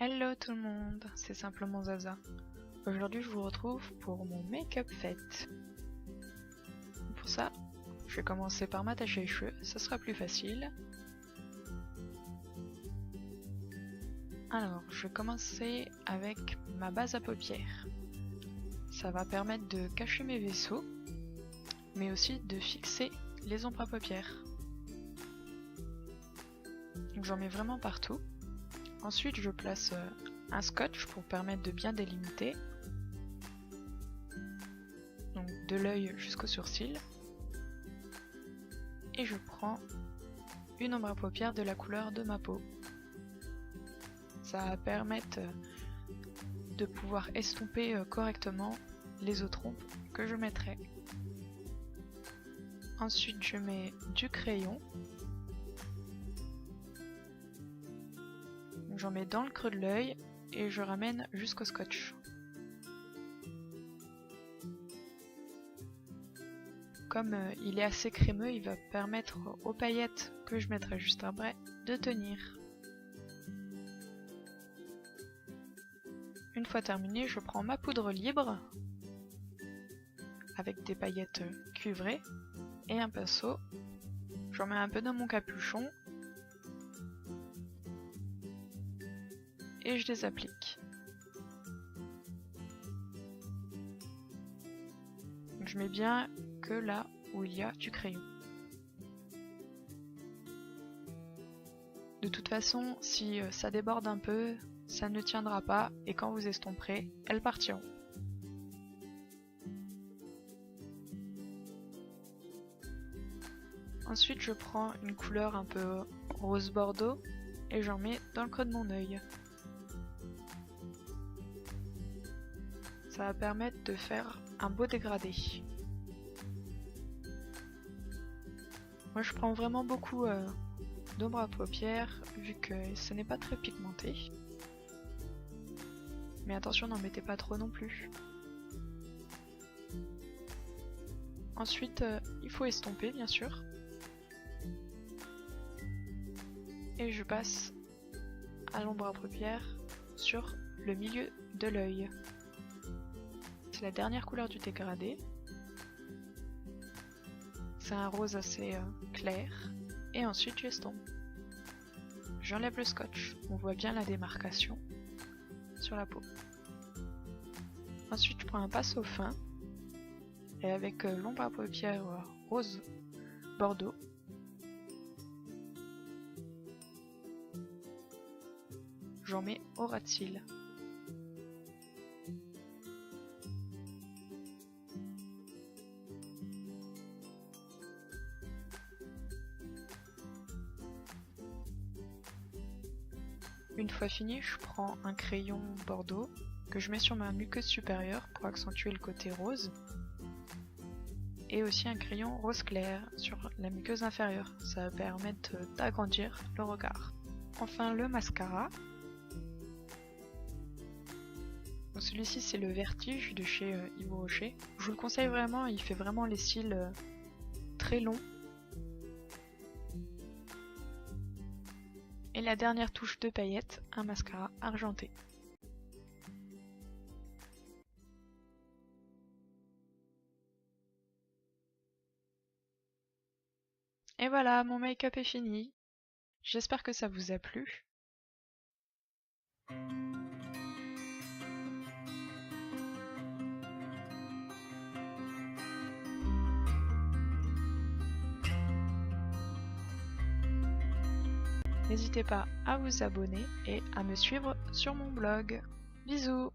Hello tout le monde, c'est simplement Zaza. Aujourd'hui je vous retrouve pour mon make-up fête. Pour ça, je vais commencer par m'attacher les cheveux, ça sera plus facile. Alors, je vais commencer avec ma base à paupières. Ça va permettre de cacher mes vaisseaux, mais aussi de fixer les ombres à paupières. Donc j'en mets vraiment partout. Ensuite, je place un scotch pour permettre de bien délimiter. Donc de l'œil jusqu'au sourcil. Et je prends une ombre à paupières de la couleur de ma peau. Ça va permettre de pouvoir estomper correctement les autres ombres que je mettrai. Ensuite, je mets du crayon. J'en mets dans le creux de l'œil et je ramène jusqu'au scotch. Comme il est assez crémeux, il va permettre aux paillettes que je mettrai juste après de tenir. Une fois terminé, je prends ma poudre libre avec des paillettes cuivrées et un pinceau. J'en mets un peu dans mon capuchon et je les applique. Donc je mets bien que là où il y a du crayon. De toute façon, si ça déborde un peu, ça ne tiendra pas et quand vous estomperez, elles partiront. Ensuite, je prends une couleur un peu rose bordeaux et j'en mets dans le creux de mon œil. Ça va permettre de faire un beau dégradé. Moi je prends vraiment beaucoup d'ombre à paupières vu que ce n'est pas très pigmenté. Mais attention, n'en mettez pas trop non plus. Ensuite, il faut estomper bien sûr. Et je passe à l'ombre à paupières sur le milieu de l'œil. C'est la dernière couleur du dégradé. C'est un rose assez clair. Et ensuite j'estompe. J'enlève le scotch. On voit bien la démarcation sur la peau. Ensuite je prends un pinceau fin. Et avec l'ombre à paupières rose bordeaux. J'en mets au ras de cils. Une fois fini, je prends un crayon bordeaux que je mets sur ma muqueuse supérieure pour accentuer le côté rose. Et aussi un crayon rose clair sur la muqueuse inférieure. Ça va permettre d'agrandir le regard. Enfin le mascara. Celui-ci c'est le Vertige de chez Yves Rocher. Je vous le conseille vraiment, il fait vraiment les cils très longs. Et la dernière touche de paillettes, un mascara argenté. Et voilà, mon make-up est fini. J'espère que ça vous a plu. N'hésitez pas à vous abonner et à me suivre sur mon blog. Bisous!